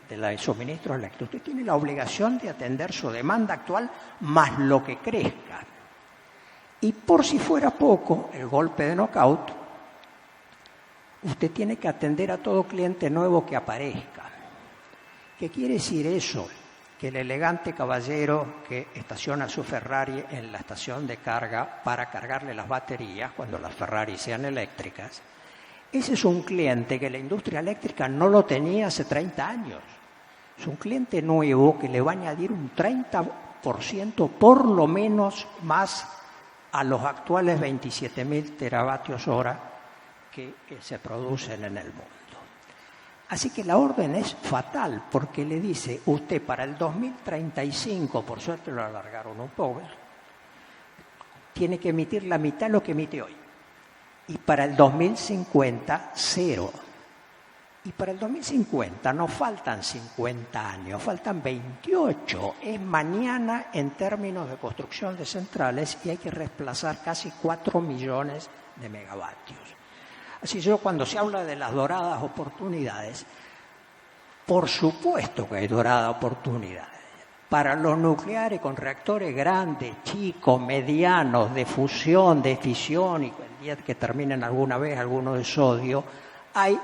[SPEAKER 6] del suministro eléctrico, ustedes tienen la obligación de atender su demanda actual más lo que crezca. Y por si fuera poco, el golpe de knockout, usted tiene que atender a todo cliente nuevo que aparezca. ¿Qué quiere decir eso? Que el elegante caballero que estaciona su Ferrari en la estación de carga para cargarle las baterías cuando las Ferrari sean eléctricas, ese es un cliente que la industria eléctrica no lo tenía hace 30 años. Es un cliente nuevo que le va a añadir un 30% por lo menos más a los actuales 27.000 teravatios hora que se producen en el mundo. Así que la orden es fatal porque le dice, usted para el 2035, por suerte lo alargaron un poco, tiene que emitir la mitad de lo que emite hoy. Y para el 2050, cero. Y para el 2050 no faltan 50 años, faltan 28. Es mañana en términos de construcción de centrales y hay que reemplazar casi 4 millones de megavatios. Así que cuando se habla de las doradas oportunidades, por supuesto que hay doradas oportunidades. Para los nucleares con reactores grandes, chicos, medianos, de fusión, de fisión, y el día que terminen alguna vez alguno de sodio, hay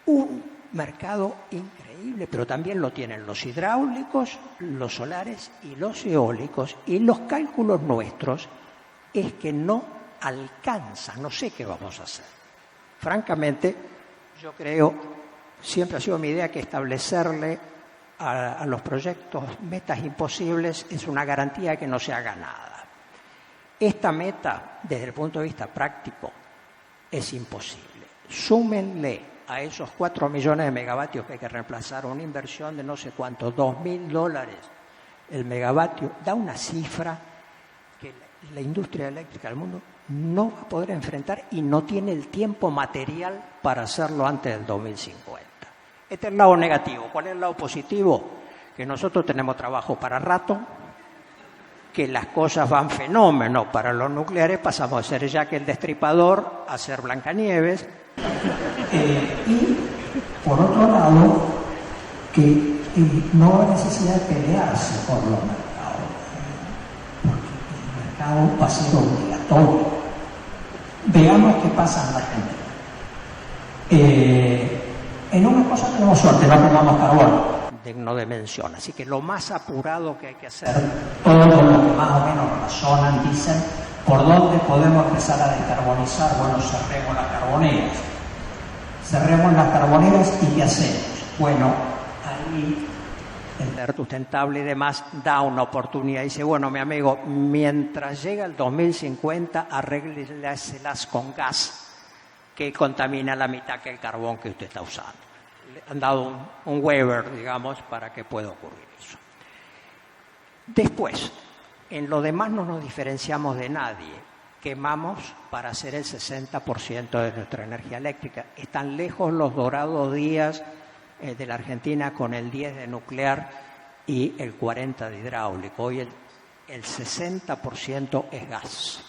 [SPEAKER 6] un mercado increíble, pero también lo tienen los hidráulicos, los solares y los eólicos. Y los cálculos nuestros es que no alcanza, no sé qué vamos a hacer. Francamente, yo creo, siempre ha sido mi idea que establecerle a los proyectos metas imposibles es una garantía de que no se haga nada. Esta meta, desde el punto de vista práctico, es imposible. Súmenle a esos 4 millones de megavatios que hay que reemplazar una inversión de no sé cuánto, $2.000 el megavatio, da una cifra que la industria eléctrica del mundo no va a poder enfrentar y no tiene el tiempo material para hacerlo antes del 2050. Este es el lado negativo. ¿Cuál es el lado positivo? Que nosotros tenemos trabajo para rato, que las cosas van fenómeno. Para los nucleares pasamos de ser Jack el Destripador a ser Blancanieves.
[SPEAKER 7] Y por otro lado, que no hay necesidad de pelearse por los mercados, porque el mercado va a ser obligatorio. Veamos qué pasa en la Argentina. En una cosa tenemos suerte, no tenemos carbón.
[SPEAKER 6] Digno de mención. Así que lo más apurado que hay que hacer.
[SPEAKER 7] Todos los que más o menos razonan dicen por dónde podemos empezar a descarbonizar. Bueno, cerremos las carboneras. Cerremos las carboneras y ¿qué hacemos? Bueno, ahí
[SPEAKER 6] el sustentable y demás da una oportunidad. Dice, bueno, mi amigo, mientras llega el 2050, arrégleselas con gas que contamina la mitad que el carbón que usted está usando. Le han dado un waiver, digamos, para que pueda ocurrir eso. Después, en lo demás no nos diferenciamos de nadie. Quemamos para hacer el 60% de nuestra energía eléctrica. Están lejos los dorados días de la Argentina con el 10 de nuclear y el 40 de hidráulico. Hoy el 60% es gas.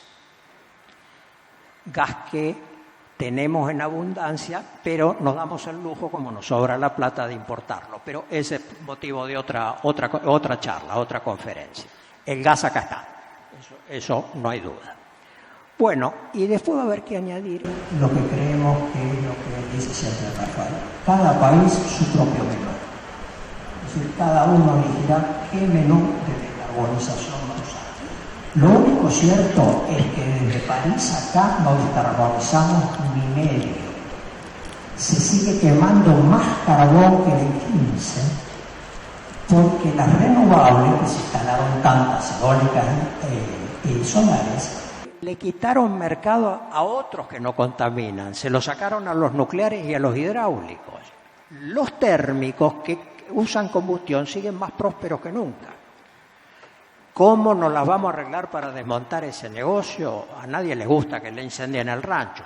[SPEAKER 6] Gas que tenemos en abundancia, pero nos damos el lujo, como nos sobra la plata, de importarlo. Pero ese es motivo de otra charla, otra conferencia. El gas acá está, eso no hay duda. Bueno, y después va a haber que añadir
[SPEAKER 7] lo que creemos que es lo que dice siempre Rafael. Cada país su propio menú. Es decir, cada uno elegirá qué menú de descarbonización va a usar. Lo único cierto es que desde París acá no descarbonizamos ni medio. Se sigue quemando más carbón que el 15, porque las renovables, que se instalaron tantas eólicas y solares,
[SPEAKER 6] le quitaron mercado a otros que no contaminan, se lo sacaron a los nucleares y a los hidráulicos. Los térmicos que usan combustión siguen más prósperos que nunca. ¿Cómo nos las vamos a arreglar para desmontar ese negocio? A nadie le gusta que le incendien el rancho,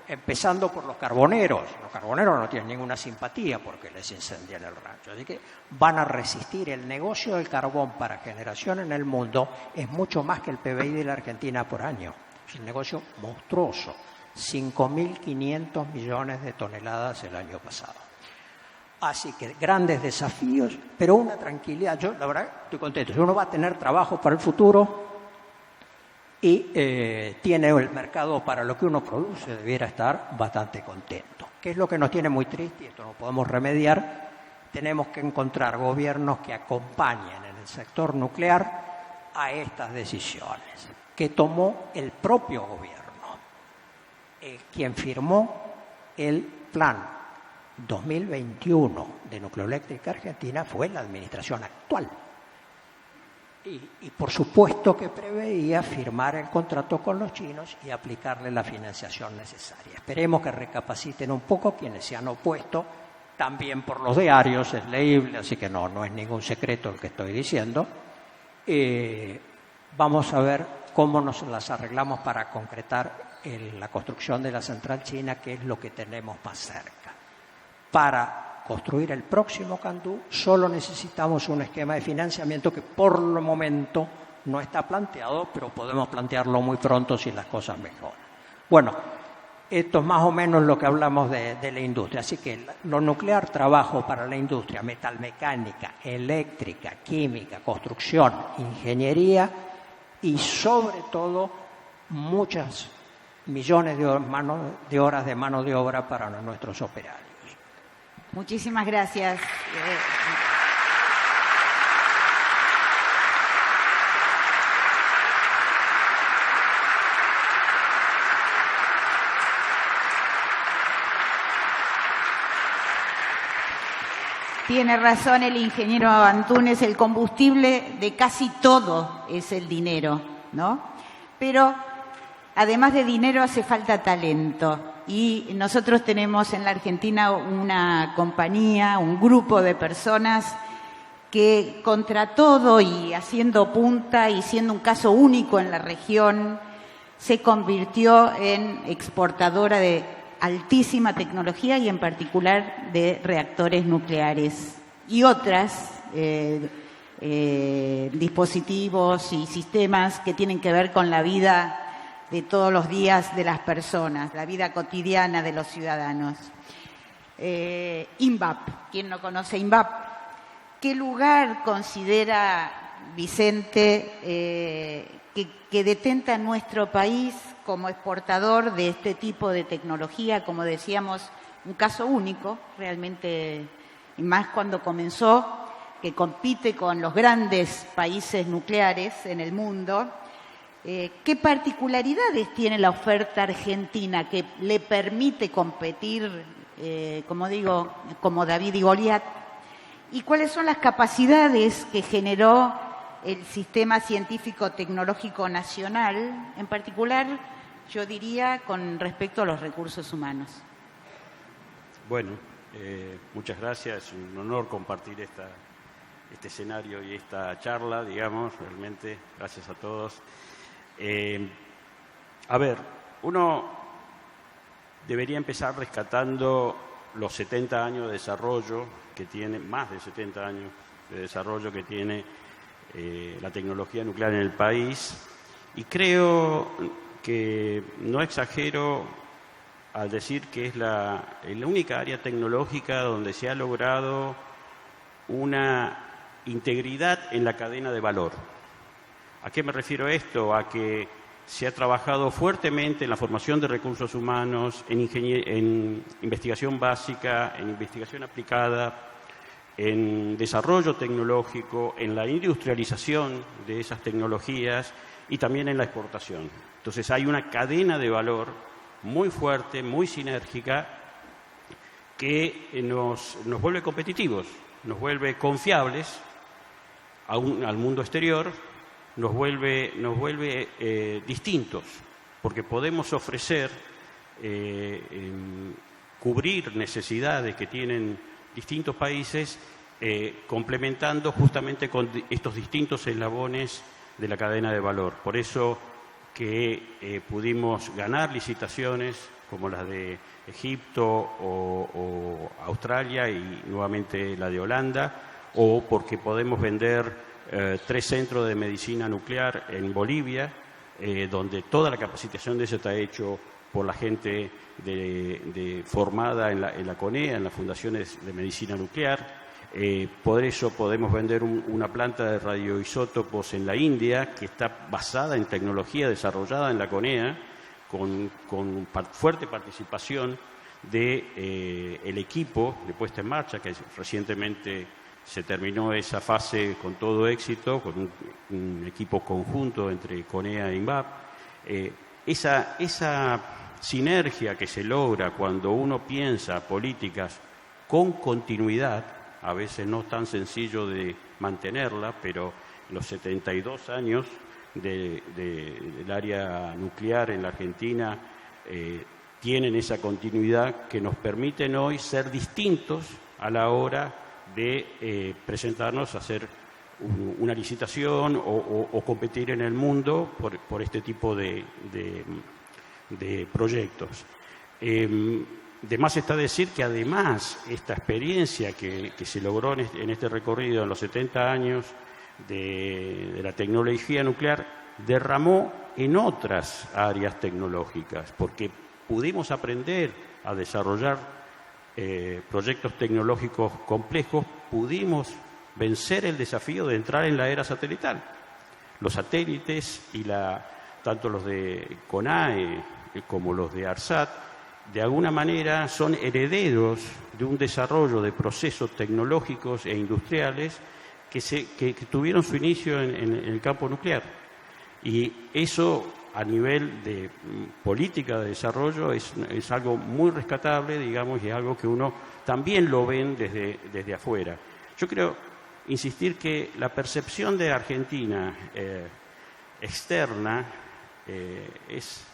[SPEAKER 6] empezando por los carboneros. Los carboneros no tienen ninguna simpatía porque les incendien el rancho. Así que van a resistir. El negocio del carbón para generación en el mundo es mucho más que el PBI de la Argentina por año. Es un negocio monstruoso. 5.500 millones de toneladas el año pasado. Así que grandes desafíos, pero una tranquilidad. Yo, la verdad, estoy contento. Si uno va a tener trabajo para el futuro, y tiene el mercado para lo que uno produce, debiera estar bastante contento. ¿Qué es lo que nos tiene muy triste? Y esto no podemos remediar. Tenemos que encontrar gobiernos que acompañen en el sector nuclear a estas decisiones que tomó el propio gobierno. Quien firmó el plan 2021 de Nucleoeléctrica Argentina fue la administración actual. Y por supuesto que preveía firmar el contrato con los chinos y aplicarle la financiación necesaria. Esperemos que recapaciten un poco quienes se han opuesto, también por los diarios, es leíble, así que no es ningún secreto el que estoy diciendo. Vamos a ver cómo nos las arreglamos para concretar la construcción de la central china, que es lo que tenemos más cerca. Para construir el próximo Candú solo necesitamos un esquema de financiamiento que por el momento no está planteado, pero podemos plantearlo muy pronto si las cosas mejoran. Bueno, esto es más o menos lo que hablamos de la industria. Así que lo nuclear, trabajo para la industria, metalmecánica, eléctrica, química, construcción, ingeniería y sobre todo muchas millones de horas de mano de obra para nuestros operarios.
[SPEAKER 3] Muchísimas gracias. Tiene razón el ingeniero Antúnez, el combustible de casi todo es el dinero, ¿no? Pero además de dinero hace falta talento. Y nosotros tenemos en la Argentina una compañía, un grupo de personas que contra todo y haciendo punta y siendo un caso único en la región, se convirtió en exportadora de altísima tecnología y en particular de reactores nucleares y otras dispositivos y sistemas que tienen que ver con la vida de todos los días de las personas, la vida cotidiana de los ciudadanos. INVAP, ¿quién no conoce INVAP? ¿Qué lugar considera Vicente que detenta nuestro país como exportador de este tipo de tecnología? Como decíamos, un caso único, realmente, y más cuando comenzó, que compite con los grandes países nucleares en el mundo. ¿Qué particularidades tiene la oferta argentina que le permite competir, como digo, como David y Goliat? ¿Y cuáles son las capacidades que generó el sistema científico-tecnológico nacional, en particular, yo diría, con respecto a los recursos humanos?
[SPEAKER 8] Bueno, muchas gracias. Es un honor compartir este escenario y esta charla, digamos, realmente. Gracias a todos. A ver, uno debería empezar rescatando los 70 años de desarrollo que tiene, más de 70 años de desarrollo que tiene la tecnología nuclear en el país, y creo que no exagero al decir que es la única área tecnológica donde se ha logrado una integridad en la cadena de valor. ¿A qué me refiero esto? A que se ha trabajado fuertemente en la formación de recursos humanos, en investigación básica, en investigación aplicada, en desarrollo tecnológico, en la industrialización de esas tecnologías y también en la exportación. Entonces hay una cadena de valor muy fuerte, muy sinérgica, que nos vuelve competitivos, nos vuelve confiables al mundo exterior, nos vuelve distintos, porque podemos ofrecer, cubrir necesidades que tienen distintos países, complementando justamente con estos distintos eslabones de la cadena de valor. Por eso que pudimos ganar licitaciones como las de Egipto o Australia y nuevamente la de Holanda, o porque podemos vender 3 centros de medicina nuclear en Bolivia, donde toda la capacitación de eso está hecho por la gente formada en la CONEA, en las fundaciones de medicina nuclear, Por eso podemos vender una planta de radioisótopos en la India que está basada en tecnología desarrollada en la CONEA con fuerte participación del equipo de puesta en marcha, que recientemente se terminó esa fase con todo éxito, con un equipo conjunto entre CONEA e INVAP. Esa sinergia que se logra cuando uno piensa políticas con continuidad, a veces no es tan sencillo de mantenerla, pero los 72 años del área nuclear en la Argentina tienen esa continuidad que nos permiten hoy ser distintos a la hora de presentarnos a hacer una licitación o competir en el mundo por este tipo de proyectos. De más está decir que además esta experiencia que se logró en este recorrido en los 70 años de la tecnología nuclear derramó en otras áreas tecnológicas, porque pudimos aprender a desarrollar proyectos tecnológicos complejos, pudimos vencer el desafío de entrar en la era satelital. Los satélites y tanto los de CONAE como los de ARSAT, de alguna manera son herederos de un desarrollo de procesos tecnológicos e industriales que tuvieron su inicio en el campo nuclear. Y eso, a nivel de política de desarrollo, es algo muy rescatable, digamos, y es algo que uno también lo ven desde afuera. Yo creo insistir que la percepción de Argentina externa es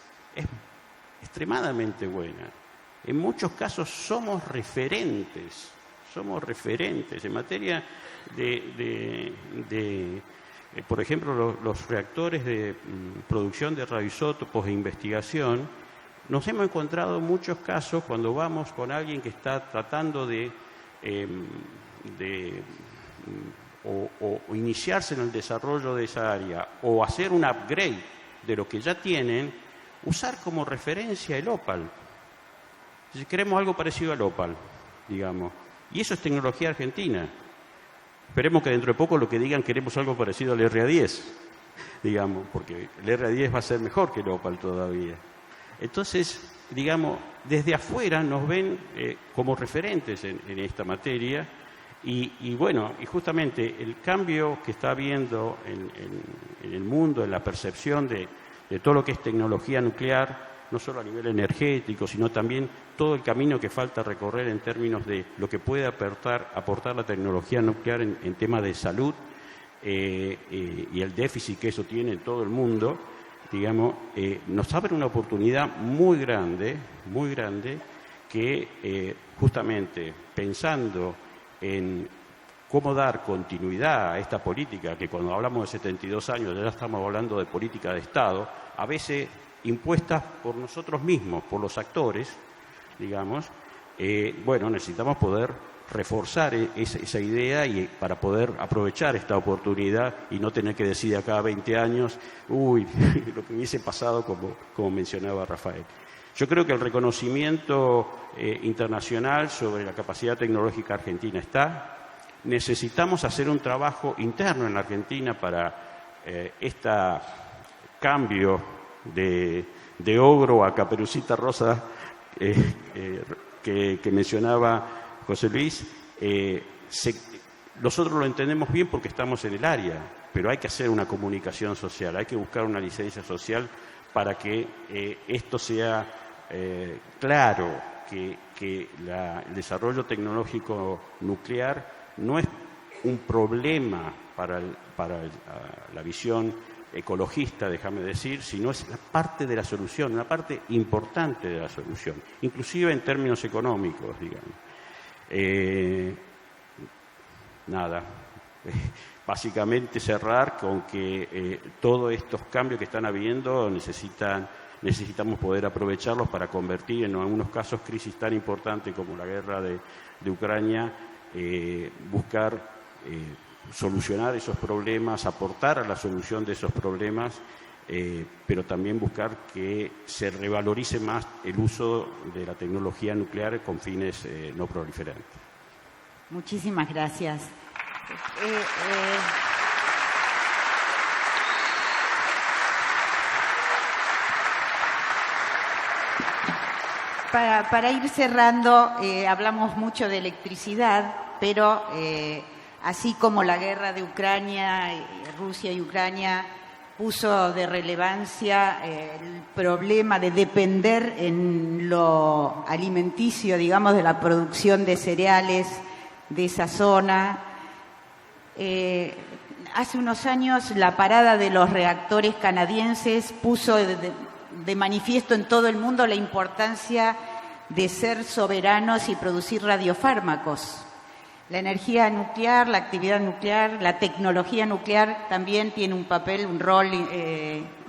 [SPEAKER 8] extremadamente buena. En muchos casos somos referentes en materia por ejemplo, los reactores de producción de radioisótopos e investigación. Nos hemos encontrado en muchos casos cuando vamos con alguien que está tratando o iniciarse en el desarrollo de esa área o hacer un upgrade de lo que ya tienen, usar como referencia el OPAL. Si queremos algo parecido al OPAL, digamos, y eso es tecnología argentina. Esperemos que dentro de poco lo que digan queremos algo parecido al RA10, digamos, porque el RA10 va a ser mejor que el OPAL todavía. Entonces, digamos, desde afuera nos ven como referentes en esta materia y bueno, y justamente el cambio que está habiendo en el mundo, en la percepción de todo lo que es tecnología nuclear, no solo a nivel energético, sino también todo el camino que falta recorrer en términos de lo que puede aportar la tecnología nuclear en temas de salud y el déficit que eso tiene en todo el mundo, digamos, nos abre una oportunidad muy grande que justamente pensando en cómo dar continuidad a esta política, que cuando hablamos de 72 años ya estamos hablando de política de Estado, a veces impuestas por nosotros mismos, por los actores, digamos, bueno, necesitamos poder reforzar esa idea y para poder aprovechar esta oportunidad y no tener que decir a cada 20 años, uy, lo que hubiese pasado como mencionaba Rafael. Yo creo que el reconocimiento internacional sobre la capacidad tecnológica argentina está. Necesitamos hacer un trabajo interno en la Argentina para este cambio de ogro a Caperucita Rosa que mencionaba José Luis. Nosotros lo entendemos bien porque estamos en el área, pero hay que hacer una comunicación social, hay que buscar una licencia social para que esto sea claro, que el desarrollo tecnológico nuclear no es un problema para la visión ecologista, déjame decir, sino es la parte de la solución, una parte importante de la solución, inclusive en términos económicos, digamos. Básicamente cerrar con que todos estos cambios que están habiendo necesitamos poder aprovecharlos para convertir en algunos casos crisis tan importantes como la guerra de Ucrania, buscar solucionar esos problemas, aportar a la solución de esos problemas, pero también buscar que se revalorice más el uso de la tecnología nuclear con fines no proliferantes.
[SPEAKER 3] Muchísimas gracias. Para ir cerrando, hablamos mucho de electricidad, pero así como la guerra de Ucrania, Rusia y Ucrania, puso de relevancia el problema de depender en lo alimenticio, digamos, de la producción de cereales de esa zona. Hace unos años la parada de los reactores canadienses puso de manifiesto en todo el mundo la importancia de ser soberanos y producir radiofármacos. La energía nuclear, la actividad nuclear, la tecnología nuclear también tiene un papel, un rol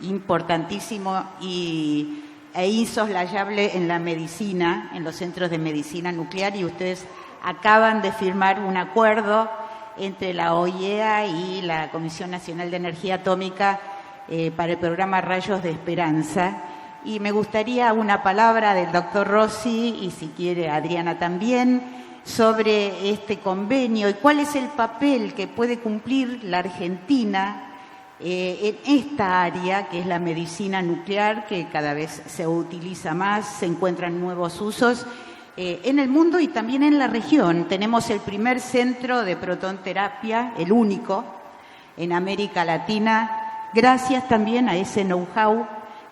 [SPEAKER 3] importantísimo e insoslayable en la medicina, en los centros de medicina nuclear, y ustedes acaban de firmar un acuerdo entre la OIEA y la Comisión Nacional de Energía Atómica para el programa Rayos de Esperanza. Y me gustaría una palabra del doctor Rossi, y si quiere Adriana también, sobre este convenio y cuál es el papel que puede cumplir la Argentina en esta área, que es la medicina nuclear, que cada vez se utiliza más, se encuentran nuevos usos en el mundo y también en la región. Tenemos el primer centro de protonterapia, el único, en América Latina, gracias también a ese know-how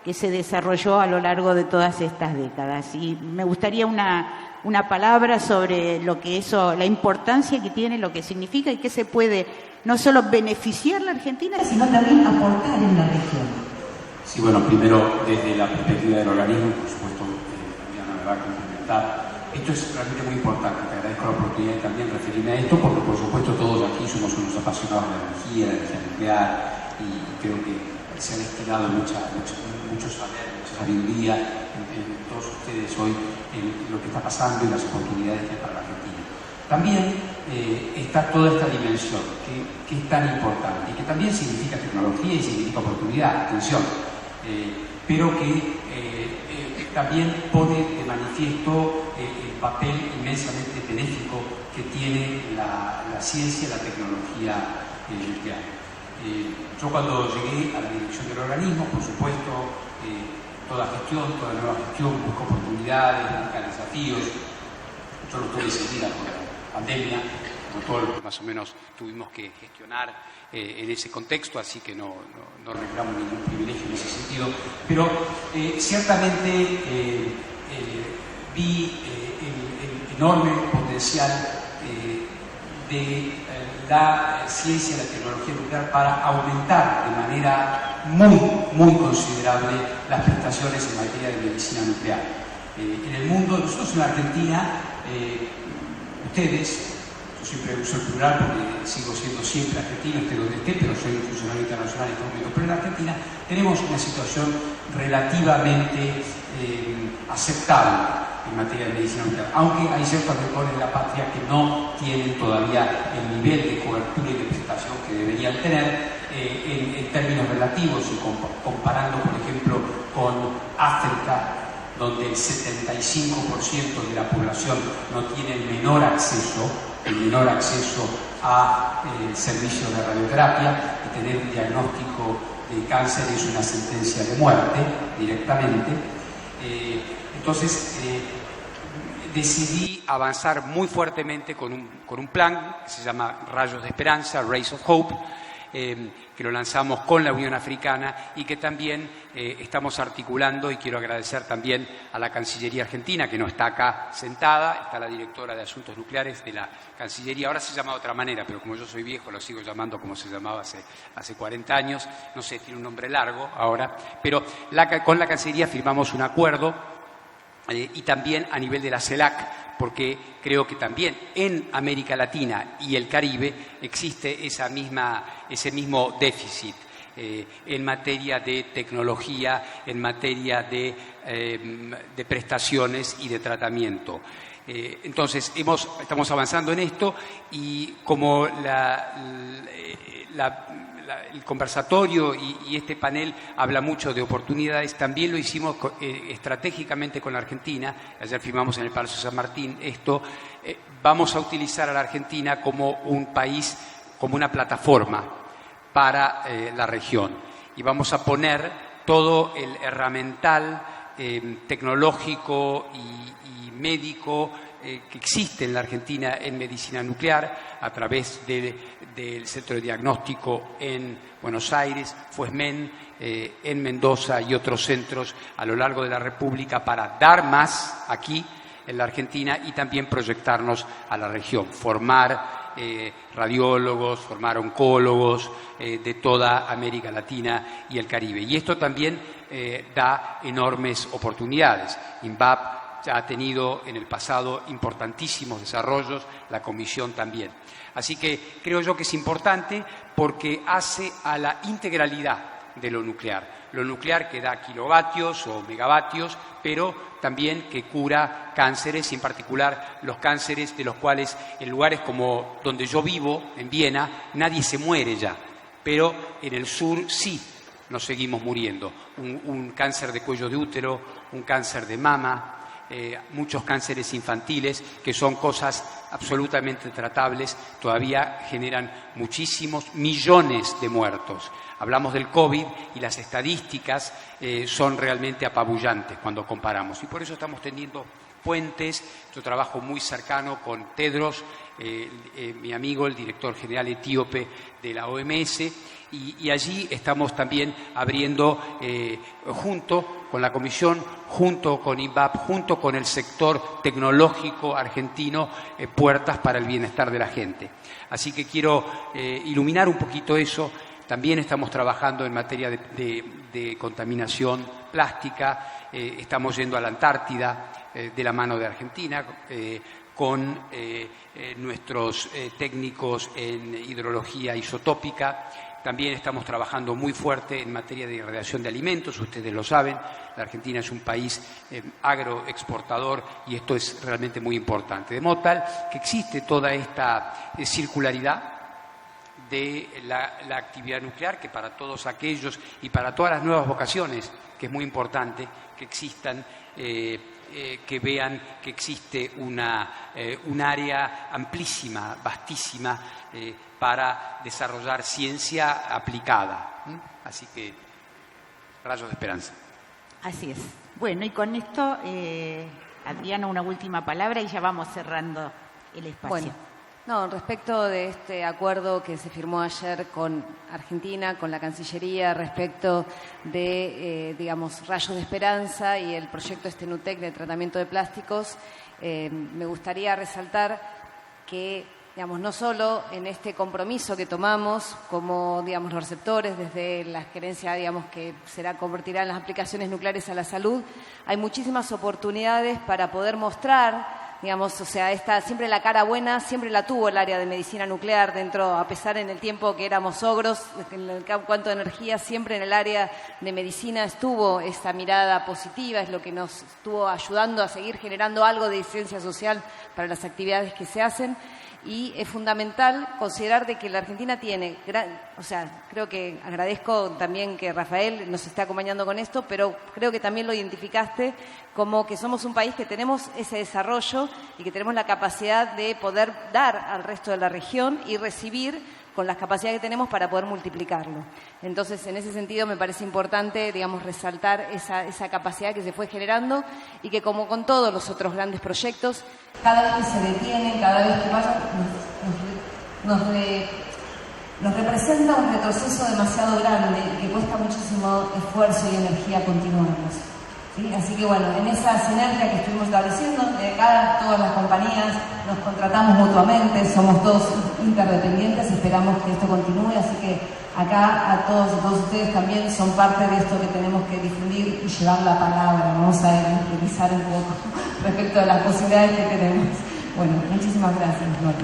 [SPEAKER 3] que se desarrolló a lo largo de todas estas décadas. Y me gustaría una palabra sobre lo que eso, la importancia que tiene, lo que significa y qué se puede no solo beneficiar la Argentina,
[SPEAKER 1] sino también aportar en la región.
[SPEAKER 9] Sí, bueno, primero desde la perspectiva del organismo, por supuesto, Diana me va a complementar. Esto es realmente muy importante, te agradezco la oportunidad de también referirme a esto, porque por supuesto todos aquí somos unos apasionados de la energía nuclear, y creo que se ha destinado mucho saber, mucha sabiduría en todos ustedes hoy en lo que está pasando y las oportunidades que hay para la Argentina. También está toda esta dimensión que es tan importante y que también significa tecnología y significa oportunidad, atención, pero que también pone de manifiesto el papel inmensamente benéfico que tiene la ciencia y la tecnología nuclear. Yo cuando llegué a la dirección del organismo, por supuesto, toda nueva gestión busca oportunidades, busca desafíos. Yo no estoy seguida por la pandemia,
[SPEAKER 2] como todo lo que más o menos tuvimos que gestionar en ese contexto, así que no reclamo ningún privilegio en ese sentido, pero ciertamente vi el enorme potencial de la ciencia y la tecnología nuclear para aumentar de manera muy considerable las prestaciones en materia de medicina nuclear. En el mundo, nosotros en la Argentina, ustedes, yo siempre uso el plural porque sigo siendo siempre argentino, esté donde esté, pero soy un funcionario internacional económico, pero en la Argentina tenemos una situación relativamente aceptable en materia de medicina nuclear, aunque hay ciertos sectores de la patria que no tienen todavía el nivel de cobertura y de prestación que deberían tener en términos relativos, y comparando, por ejemplo, con África, donde el 75% de la población no tiene el menor acceso a servicios de radioterapia, y tener un diagnóstico de cáncer es una sentencia de muerte directamente. Entonces, decidí avanzar muy fuertemente con un plan que se llama Rayos de Esperanza, Rays of Hope, que lo lanzamos con la Unión Africana y que también estamos articulando, y quiero agradecer también a la Cancillería Argentina, que no está acá sentada, está la directora de Asuntos Nucleares de la Cancillería, ahora se llama de otra manera, pero como yo soy viejo lo sigo llamando como se llamaba hace 40 años, no sé, tiene un nombre largo ahora, pero con la Cancillería firmamos un acuerdo, y también a nivel de la CELAC, porque creo que también en América Latina y el Caribe existe ese mismo déficit en materia de tecnología, en materia de prestaciones y de tratamiento. Entonces, estamos avanzando en esto, y como la el conversatorio y este panel habla mucho de oportunidades, también lo hicimos estratégicamente con la Argentina. Ayer firmamos en el Palacio San Martín esto. Vamos a utilizar a la Argentina como un país, como una plataforma para la región, y vamos a poner todo el herramental tecnológico y médico que existe en la Argentina en medicina nuclear a través del Centro de Diagnóstico en Buenos Aires, FUESMEN, en Mendoza y otros centros a lo largo de la República, para dar más aquí en la Argentina y también proyectarnos a la región, formar radiólogos, formar oncólogos de toda América Latina y el Caribe. Y esto también da enormes oportunidades. INVAP ya ha tenido en el pasado importantísimos desarrollos, la Comisión también. Así que creo yo que es importante porque hace a la integralidad de lo nuclear que da kilovatios o megavatios, pero también que cura cánceres, y en particular los cánceres de los cuales en lugares como donde yo vivo, en Viena, nadie se muere ya, pero en el sur sí nos seguimos muriendo. Un cáncer de cuello de útero, un cáncer de mama, muchos cánceres infantiles, que son cosas absolutamente tratables, todavía generan muchísimos millones de muertos. Hablamos del COVID y las estadísticas son realmente apabullantes cuando comparamos, y por eso estamos teniendo puentes. Yo trabajo muy cercano con Tedros, mi amigo, el director general etíope de la OMS, y allí estamos también abriendo junto con la Comisión, junto con INVAP, junto con el sector tecnológico argentino, puertas para el bienestar de la gente. Así que quiero iluminar un poquito eso. También estamos trabajando en materia de contaminación plástica, estamos yendo a la Antártida de la mano de Argentina, con nuestros técnicos en hidrología isotópica. También estamos trabajando muy fuerte en materia de irradiación de alimentos, ustedes lo saben, la Argentina es un país agroexportador y esto es realmente muy importante. De modo tal que existe toda esta circularidad de la actividad nuclear, que para todos aquellos y para todas las nuevas vocaciones, que es muy importante que existan, que vean que existe un área amplísima, vastísima, para desarrollar ciencia aplicada. Así que, rayos de esperanza.
[SPEAKER 3] Así es. Bueno, y con esto, Adriana, una última palabra y ya vamos cerrando el espacio.
[SPEAKER 4] Bueno, no, respecto de este acuerdo que se firmó ayer con Argentina, con la Cancillería, respecto de, rayos de esperanza y el proyecto NUTEC de tratamiento de plásticos, me gustaría resaltar que, no solo en este compromiso que tomamos como, los receptores desde la gerencia, que convertirá en las aplicaciones nucleares a la salud, hay muchísimas oportunidades para poder mostrar, siempre la cara buena, siempre la tuvo el área de medicina nuclear dentro, a pesar en el tiempo que éramos ogros, en cuanto a energía, siempre en el área de medicina estuvo esta mirada positiva, es lo que nos estuvo ayudando a seguir generando algo de ciencia social para las actividades que se hacen. Y es fundamental considerar de que la Argentina tiene, creo que agradezco también que Rafael nos esté acompañando con esto, pero creo que también lo identificaste como que somos un país que tenemos ese desarrollo y que tenemos la capacidad de poder dar al resto de la región y recibir con las capacidades que tenemos para poder multiplicarlo. Entonces, en ese sentido me parece importante, resaltar esa capacidad que se fue generando y que, como con todos los otros grandes proyectos,
[SPEAKER 5] cada vez que se detienen, cada vez que vayan, nos representa un retroceso demasiado grande y que cuesta muchísimo esfuerzo y energía continuarlos. ¿Sí? Así que bueno, en esa sinergia que estuvimos estableciendo, de acá todas las compañías nos contratamos mutuamente, somos todos interdependientes, esperamos que esto continúe, así que acá a todos y todos ustedes también son parte de esto que tenemos que difundir y llevar la palabra. Vamos a evangelizar un poco respecto a las posibilidades que tenemos. Bueno, muchísimas gracias, Nora.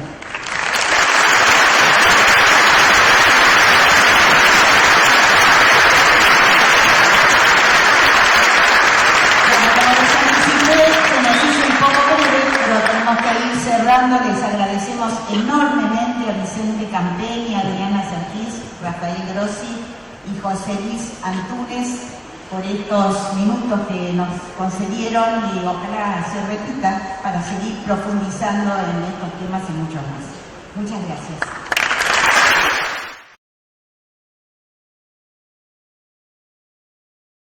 [SPEAKER 1] Tenemos que ir cerrando. cerrando, les agradecemos enormemente a Vicente Campeni, Adriana Sergís, Rafael Grossi y José Luis Antúnez por estos minutos que nos concedieron y ojalá se repitan para seguir profundizando en estos temas y muchos más. Muchas gracias.